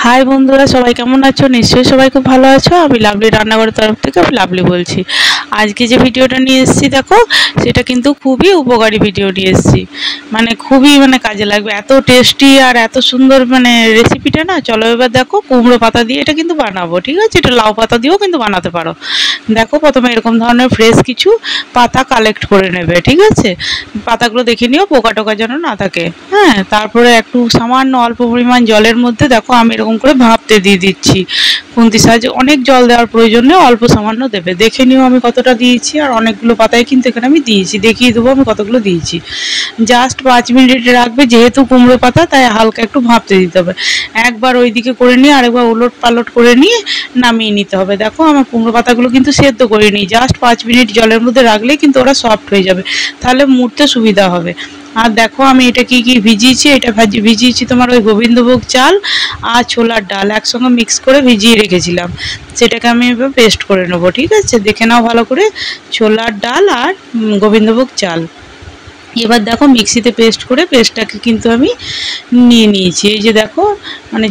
High বন্ধুরা, সবাই কেমন আছো? নিশ্চয়ই সবাই খুব ভালো আছো। আমি লাভলি রান্নাঘরের তরফ থেকে আমি লাভলি বলছি। আজকে যে ভিডিওটা নিয়ে এসেছি দেখো, সেটা কিন্তু খুবই উপকারী ভিডিও নিয়ে এসেছি। খুবই কাজে লাগবে, এত টেস্টি আর এত সুন্দর রেসিপিটা না। চলো এবার দেখো, কুমড়ো পাতা দিয়ে এটা কিন্তু বানাবো, ঠিক আছে? এটা লাউ পাতা দিয়েও কিন্তু বানাতে পারো। দেখো, প্রথমে এরকম ধরনের ফ্রেশ কিছু পাতা কালেক্ট করে নেবে, ঠিক আছে? পাতাগুলো দেখে নিও পোকা টোকা যেন না থাকে। হ্যাঁ, তারপরে একটু সামান্য অল্প পরিমাণ জলের মধ্যে দেখো আমি এরকম করে ভাপতে দিয়ে দিচ্ছি। খুন্তির সাহায্যে অনেক জল দেওয়ার প্রয়োজন নেই, অল্প সামান্য দেবে। দেখে নিও আমি কতটা দিয়েছি, আর অনেকগুলো পাতায় কিন্তু এখানে আমি দিয়েছি, দেখিয়ে দেবো আমি কতগুলো দিয়েছি। জাস্ট 5 মিনিট রাখবে, যেহেতু কুমড়ো পাতা তাই হালকা একটু ভাপতে দিতে হবে। একবার ওইদিকে করে নিয়ে আরেকবার উলট পালট করে নিয়ে নামিয়ে নিতে হবে। দেখো আমার কুমড়ো পাতাগুলো কিন্তু সেদ্ধ করে নিই, জাস্ট 5 মিনিট জলের মধ্যে রাখলেই কিন্তু ওরা সফট হয়ে যাবে, তাহলে মুড়তে সুবিধা হবে। আর দেখো আমি এটা কি কি ভিজিয়েছি, এটা ভিজিয়েছি তোমার ওই গোবিন্দভোগ চাল আর ছোলার ডাল একসঙ্গে মিক্স করে ভিজিয়ে রেখেছিলাম। সেটাকে আমি এবার পেস্ট করে নেবো, ঠিক আছে? দেখে নাও ভালো করে, ছোলার ডাল আর গোবিন্দভোগ চাল। এবার দেখো মিক্সিতে পেস্ট করে পেস্টটাকে কিন্তু আমি নিয়ে নিয়েছি। এই যে দেখো,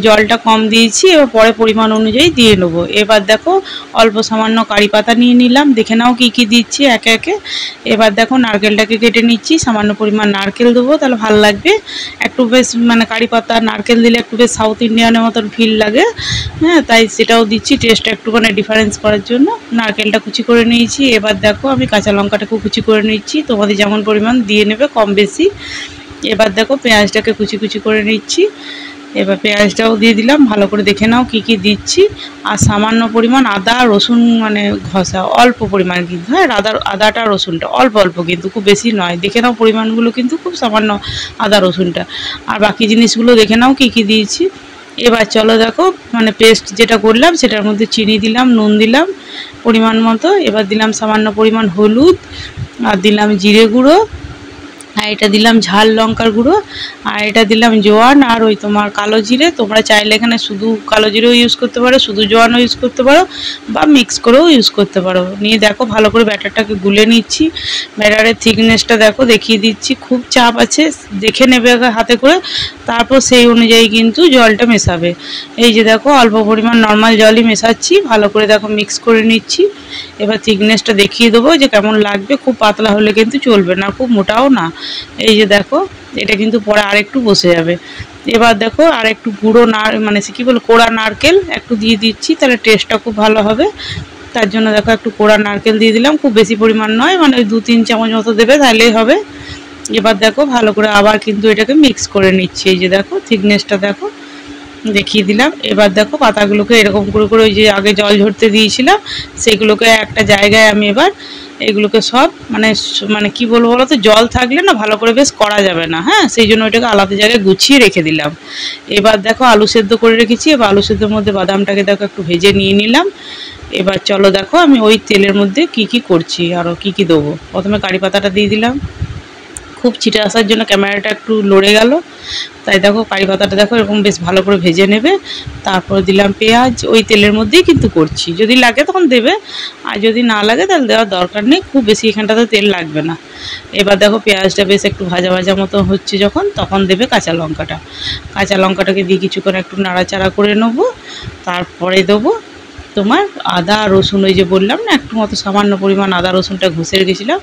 জলটা কম দিয়েছি, এবার পরে পরিমাণ অনুযায়ী দিয়ে নেবো। এবার দেখো অল্প সামান্য কারি পাতা নিয়ে নিলাম, দেখে নাও কি কি দিচ্ছি একে একে। এবার দেখো নারকেলটাকে কেটে নিচ্ছি, সামান্য পরিমাণ নারকেল দেবো, তাহলে ভালো লাগবে। একটু বেশ কারি পাতা নারকেল দিলে একটু বেশ সাউথ ইন্ডিয়ানের মতন ফিল লাগে। হ্যাঁ, তাই সেটাও দিচ্ছি টেস্টটা একটুখানি ডিফারেন্স করার জন্য। নারকেলটা কুচি করে নিয়েছি। এবার দেখো আমি কাঁচা লঙ্কাটাকেও কুচি করে নিচ্ছি, তোমাদের যেমন পরিমাণ দিয়ে নেবে কম বেশি। এবার দেখো পেঁয়াজটাকে কুচি কুচি করে নিচ্ছি। এবার পেঁয়াজটাও দিয়ে দিলাম, ভালো করে দেখে নাও কি কি দিচ্ছি। আর সামান্য পরিমাণ আদা রসুন ঘষা, অল্প পরিমাণ কিন্তু। হ্যাঁ, আদাটা রসুনটা অল্প অল্প কিন্তু, খুব বেশি নয়। দেখে নাও পরিমাণগুলো কিন্তু খুব সামান্য আদা রসুনটা। আর বাকি জিনিসগুলো দেখে নাও কি কি দিয়েছি। এবার চলো দেখো, পেস্ট যেটা করলাম সেটার মধ্যে চিনি দিলাম, নুন দিলাম পরিমাণ মতো। এবার দিলাম সামান্য পরিমাণ হলুদ, আর দিলাম জিরে গুঁড়ো, আর এটা দিলাম ঝাল লঙ্কার গুঁড়ো, আর এটা দিলাম জোয়ান আর ওই তোমার কালো জিরে। তোমরা চাইলে এখানে শুধু কালো জিরেও ইউজ করতে পারো, শুধু জোয়ানও ইউজ করতে পারো, বা মিক্স করেও ইউজ করতে পারো। নিয়ে দেখো ভালো করে ব্যাটারটাকে গুলে নিচ্ছি। ব্যাটারের থিকনেসটা দেখো, দেখিয়ে দিচ্ছি। খুব চাপ আছে, দেখে নেবে হাতে করে, তারপর সেই অনুযায়ী কিন্তু জলটা মেশাবে। এই যে দেখো অল্প পরিমাণ নর্মাল জলই মেশাচ্ছি, ভালো করে দেখো মিক্স করে নিচ্ছি। এবার থিকনেসটা দেখিয়ে দেবো যে কেমন লাগবে। খুব পাতলা হলে কিন্তু চলবে না, খুব মোটাও না। এই যে দেখো, এটা কিন্তু পরে আরেকটু বসে যাবে। এবার দেখো আর একটু গুঁড়ো কী বলে কোড়া নারকেল একটু দিয়ে দিচ্ছি, তাহলে টেস্টটা খুব ভালো হবে। তার জন্য দেখো একটু কোড়া নারকেল দিয়ে দিলাম, খুব বেশি পরিমাণ নয়, 2-3 চামচ মতো দেবে, তাহলেই হবে। এবার দেখো ভালো করে আবার কিন্তু এটাকে মিক্স করে নিচ্ছি। এই যে দেখো থিকনেসটা দেখো, দেখিয়ে দিলাম। এবার দেখো পাতাগুলোকে এরকম করে করে ওই যে আগে জল ঝরতে দিয়েছিলাম সেগুলোকে একটা জায়গায় আমি এবার এগুলোকে সব কি বলবো বলো তো, জল থাকলে না ভালো করে বেশ করা যাবে না। হ্যাঁ, সেই জন্য ওইটাকে আলাদা জায়গায় গুছিয়ে রেখে দিলাম। এবার দেখো আলু সেদ্ধ করে রেখেছি, এবার আলু সেদ্ধর মধ্যে বাদামটাকে দেখো একটু ভেজে নিয়ে নিলাম। এবার চলো দেখো আমি ওই তেলের মধ্যে কি কি করছি, আরও কি কি দেবো। প্রথমে কারি পাতাটা দিয়ে দিলাম, খুব ছিটে আসার জন্য ক্যামেরাটা একটু লড়ে গেল, তাই দেখো কারি পাতাটা দেখো এরকম বেশ ভালো করে ভেজে নেবে। তারপর দিলাম পেঁয়াজ, ওই তেলের মধ্যেই কিন্তু করছি, যদি লাগে তখন দেবে, আর যদি না লাগে তাহলে দেওয়ার দরকার নেই, খুব বেশি এখানটাতে তেল লাগবে না। এবার দেখো পেঁয়াজটা বেশ একটু ভাজা ভাজা মতো হচ্ছে যখন, তখন দেবে কাঁচা লঙ্কাটা। কাঁচা লঙ্কাটাকে দিয়ে কিছুক্ষণ একটু নাড়াচাড়া করে নেবো। তারপরে দেবো তোমার আদা রসুন, ওই যে বললাম না একটু মতো সামান্য পরিমাণ আদা রসুনটা ঘষে রেখেছিলাম,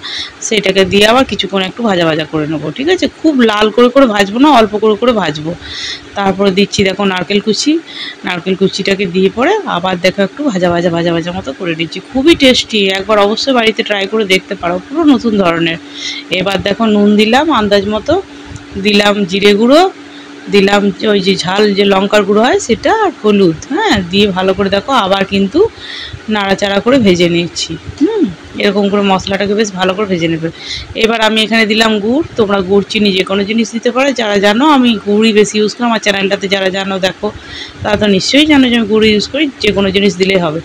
সেটাকে দিয়ে আবার কিছুক্ষণ একটু ভাজা ভাজা করে নেবো, ঠিক আছে? খুব লাল করে করে ভাজবো না, অল্প করে করে ভাজবো। তারপরে দিচ্ছি দেখো নারকেল কুচি, নারকেল কুচিটাকে দিয়ে পরে আবার দেখো একটু ভাজা ভাজা ভাজা ভাজা মতো করে নিচ্ছি। খুবই টেস্টি, একবার অবশ্যই বাড়িতে ট্রাই করে দেখতে পারো, পুরো নতুন ধরনের। এবার দেখো নুন দিলাম আন্দাজ মতো, দিলাম জিরে গুঁড়ো, দিলাম ওই যে ঝাল যে লঙ্কার গুঁড়ো হয় সেটা, আর হলুদ। হ্যাঁ, দিয়ে ভালো করে দেখো আবার কিন্তু নাড়াচাড়া করে ভেজে নিচ্ছি। এরকম করে মশলাটাকে বেশ ভালো করে ভেজে নেবে। এবার আমি এখানে দিলাম গুড়, তোমরা গুড় চিনি যে কোনো জিনিস দিতে পারো। যারা জানো আমি গুড়ই বেশি ইউজ করি, আমার চ্যানেলটাতে যারা জানো দেখো তারা তো নিশ্চয়ই জানো যে আমি গুড় ইউজ করি, যে কোনো জিনিস দিলেই হবে।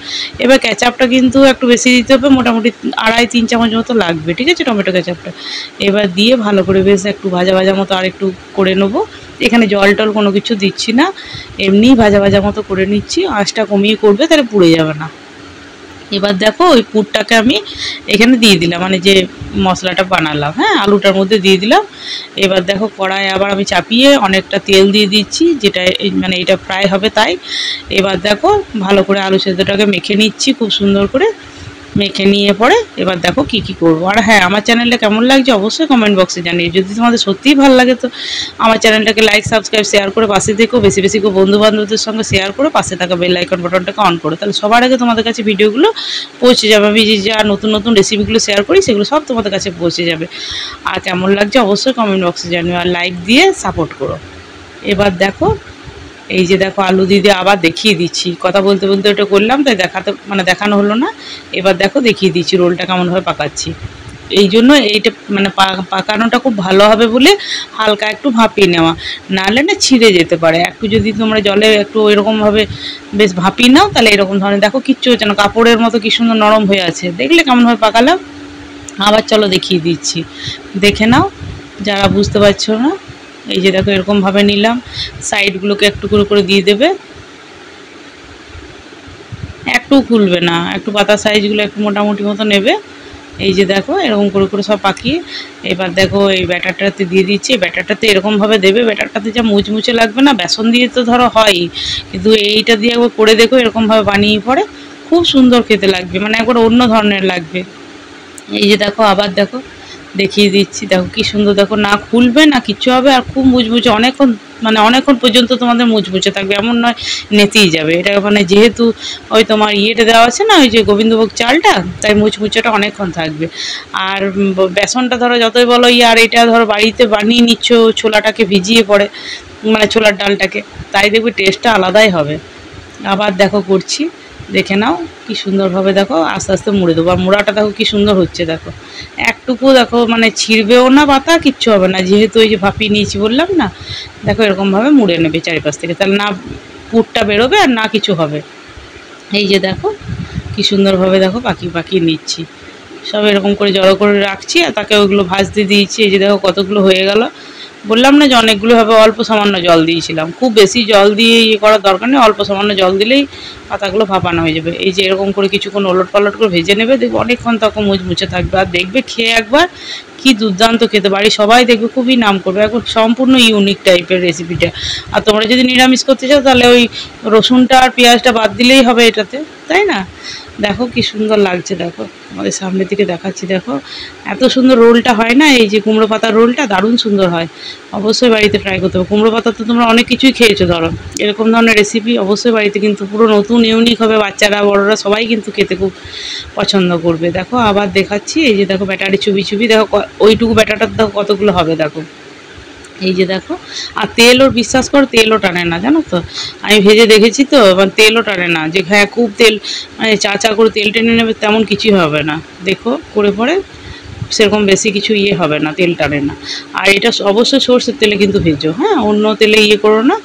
এবার কেচাপটা কিন্তু একটু বেশি দিতে হবে, মোটামুটি 2.5-3 চামচ মতো লাগবে, ঠিক আছে? টমেটো কেচাপটা এবার দিয়ে ভালো করে বেশ একটু ভাজা ভাজা মতো আর একটু করে নেবো। এখানে জল টল কোনো কিছু দিচ্ছি না, এমনিই ভাজা ভাজা মতো করে নিচ্ছি। আঁচটা কমিয়ে করবে, তাহলে পুড়ে যাবে না। এবার দেখো ওই পুরটাকে আমি এখানে দিয়ে দিলাম, মানে যে মশলাটা বানালাম, হ্যাঁ আলুটার মধ্যে দিয়ে দিলাম। এবার দেখো কড়াই আবার আমি চাপিয়ে অনেকটা তেল দিয়ে দিচ্ছি, যেটা মানে এটা ফ্রাই হবে তাই। এবার দেখো ভালো করে আলু সেদ্ধটাকে মেখে নিচ্ছি খুব সুন্দর করে। মেখে নিয়ে পরে এবার দেখো কি কি করবো। আর হ্যাঁ, আমার চ্যানেলটা কেমন লাগছে অবশ্যই কমেন্ট বক্সে জানিয়ে। যদি তোমাদের সত্যিই ভালো লাগে তো আমার চ্যানেলটাকে লাইক সাবস্ক্রাইব শেয়ার করে পাশে থেকো, বেশি বেশি করে বন্ধু বান্ধবদের সঙ্গে শেয়ার করে পাশে থাকা বেল আইকন বাটনটাকে অন করো, তাহলে সবার আগে তোমাদের কাছে ভিডিওগুলো পৌঁছে যাবে। আমি যে যা নতুন নতুন রেসিপিগুলো শেয়ার করি সেগুলো সব তোমাদের কাছে পৌঁছে যাবে। আর কেমন লাগছে অবশ্যই কমেন্ট বক্সে জানিও, আর লাইক দিয়ে সাপোর্ট করো। এবার দেখো এই যে দেখো আলু দিয়ে আবার দেখিয়ে দিচ্ছি, কথা বলতে বলতে ওটা করলাম তাই মানে দেখানো হলো না। এবার দেখো দেখিয়ে দিচ্ছি রোলটা কেমনভাবে পাকাচ্ছি। এই জন্য এইটা মানে পাকানোটা খুব ভালো হবে বলে হালকা একটু ভাপিয়ে নেওয়া, নাহলে না ছিঁড়ে যেতে পারে। একটু যদি তোমরা জলে একটু এরকমভাবে বেশ ভাপিয়ে নাও তাহলে এরকম ধরনের দেখো কিচ্ছু হচ্ছে না, কাপড়ের মতো কি সুন্দর নরম হয়ে আছে। দেখলে কেমনভাবে পাকালাম। আবার চলো দেখিয়ে দিচ্ছি, দেখে নাও যারা বুঝতে পারছো না। এই যে দেখো এরকমভাবে নিলাম, সাইডগুলোকে একটু করে করে দিয়ে দেবে, একটু খুলবে না, একটু পাতা সাইজগুলো একটু মোটামুটি মতো নেবে। এই যে দেখো এরকম করে করে সব পাকিয়ে এবার দেখো এই ব্যাটারটাতে দিয়ে দিচ্ছি। ব্যাটারটাতে এরকমভাবে দেবে, ব্যাটারটাতে যা মুচমুচে লাগবে না, বেসন দিয়ে তো ধরো হয়ই, কিন্তু এইটা দিয়ে একবার করে দেখো এরকমভাবে বানিয়ে পরে খুব সুন্দর খেতে লাগবে, মানে একবার অন্য ধরনের লাগবে। এই যে দেখো আবার দেখো দেখিয়ে দিচ্ছি, দেখো কি সুন্দর, দেখো না খুলবে না কিচ্ছু হবে, আর খুব মুচমুচে অনেকক্ষণ মানে অনেকক্ষণ পর্যন্ত তোমাদের মুচমুচে থাকবে, এমন নয় নেতেই যাবে। এটা মানে যেহেতু ওই তোমার ইয়েটা দেওয়া আছে না, ওই যে গোবিন্দভোগ চালটা, তাই মুচমুচেটা অনেকক্ষণ থাকবে। আর বেসনটা ধরো যতই বলো আর এটা ধরো বাড়িতে বানিয়ে নিচ্ছ ছোলাটাকে ভিজিয়ে পড়ে, মানে ছোলার ডালটাকে, তাই দেখবে টেস্টটা আলাদাই হবে। আবার দেখো করছি, দেখে নাও কি সুন্দরভাবে দেখো আস্তে আস্তে মুড়ে দেবো। আর মুড়াটা দেখো কি সুন্দর হচ্ছে, দেখো একটুকু দেখো মানে ছিঁড়বেও না, পাতা কিচ্ছু হবে না, যেহেতু ওই যে ভাপিয়ে নিয়েছি বললাম না। দেখো এরকমভাবে মুড়ে নেবে চারিপাশ থেকে, তাহলে না পুরটা বেরোবে আর না কিছু হবে। এই যে দেখো কি সুন্দরভাবে দেখো পাকিয়ে নিচ্ছি, সব এরকম করে জড়ো করে রাখছি, আর তাকে ওইগুলো ভাজতে দিয়েছি। এই যে দেখো কতগুলো হয়ে গেল, বললাম না যে অনেকগুলো হবে, অল্প সামান্য জল দিয়েছিলাম, খুব বেশি জল দিয়ে ইয়ে করার দরকার নেই, অল্প সামান্য জল দিলেই পাতাগুলো ভাপানো হয়ে যাবে। এই যে এরকম করে কিছুক্ষণ ওলট পালট করে ভেজে নেবে, দেখবে অনেকক্ষণ তখন মুচমুচে থাকবে। আর দেখবে খেয়ে একবার কি দুর্দান্ত খেতে, বাড়ি সবাই দেখবে খুবই নাম করবে, একবার সম্পূর্ণ ইউনিক টাইপের রেসিপিটা। আর তোমরা যদি নিরামিষ করতে চাও তাহলে ওই রসুনটা আর পেঁয়াজটা বাদ দিলেই হবে এটাতে, তাই না? দেখো কি সুন্দর লাগছে, দেখো আমাদের সামনে থেকে দেখাচ্ছি, দেখো এত সুন্দর রোলটা হয় না, এই যে কুমড়ো পাতার রোলটা দারুণ সুন্দর হয়। অবশ্যই বাড়িতে ট্রাই করতে হবে। কুমড়ো পাতা তো তোমরা অনেক কিছুই খেয়েছো ধরো, এরকম ধরনের রেসিপি অবশ্যই বাড়িতে কিন্তু পুরো নতুন ইউনিক হবে, বাচ্চারা বড়রা সবাই কিন্তু খেতে খুব পছন্দ করবে। দেখো আবার দেখাচ্ছি, এই যে দেখো ব্যাটারি চুবি দেখো ওইটুকু ব্যাটারটা দেখো কতগুলো হবে, দেখো এই যে দেখো। আর তেল ওর বিশ্বাস করো তেলও টানে না, জানো তো, আমি ভেজে দেখেছি তো, এবার তেলও টানে না যে হ্যাঁ খুব তেল মানে চা করে তেল টেনে নেবে তেমন কিছুই হবে না। দেখো করে পরে সেরকম বেশি কিছু ইয়ে হবে না, তেল টানে না। আর এটা অবশ্যই সরষের তেলে কিন্তু ভেজো, হ্যাঁ অন্য তেলে ইয়ে করো না,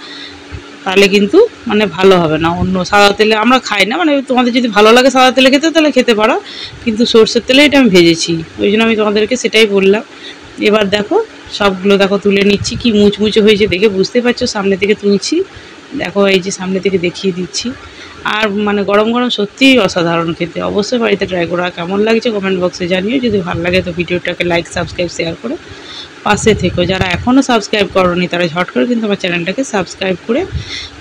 তাহলে কিন্তু মানে ভালো হবে না। অন্য সাদা তেলে আমরা খাই না, মানে তোমাদের যদি ভালো লাগে সাদা তেলে খেতে তাহলে খেতে পারো, কিন্তু সরষের তেলে এটা আমি ভেজেছি, ওই জন্য আমি তোমাদেরকে সেটাই বললাম। এবার দেখো সবগুলো দেখো তুলে নিচ্ছি, কি মুচমুচে হয়েছে দেখে বুঝতে পারছো, সামনে থেকে তুলছি দেখো, এই যে সামনে থেকে দেখিয়ে দিচ্ছি। আর মানে গরম গরম সত্যিই অসাধারণ খেতে, অবশ্যই বাড়িতে ট্রাই করো। আর কেমন লাগছে কমেন্ট বক্সে জানিও, যদি ভালো লাগে তো ভিডিওটাকে লাইক সাবস্ক্রাইব শেয়ার করে পাশে থেকো। যারা এখনও সাবস্ক্রাইব করোনি তারা ঝট করে কিন্তু আমার চ্যানেলটাকে সাবস্ক্রাইব করে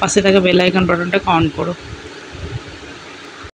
পাশে থাকা বেল আইকন বাটনটাকে অন করো।